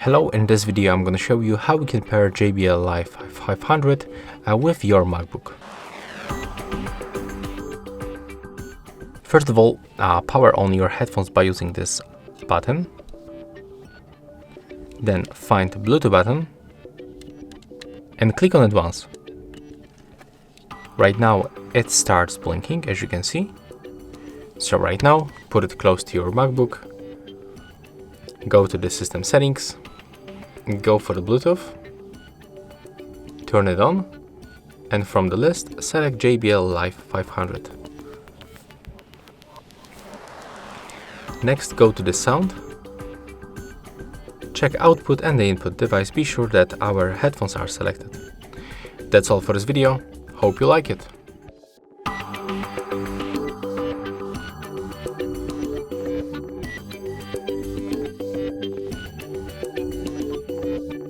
Hello, in this video I'm going to show you how we can pair JBL Live 500 with your MacBook. First of all, power on your headphones by using this button. Then find the Bluetooth button and click on it once. Right now it starts blinking, as you can see. So right now, put it close to your MacBook, go to the system settings, go for the Bluetooth, turn it on, and from the list select JBL Live 500. Next, go to the sound, check output and the input device, be sure that our headphones are selected. That's all for this video, hope you like it.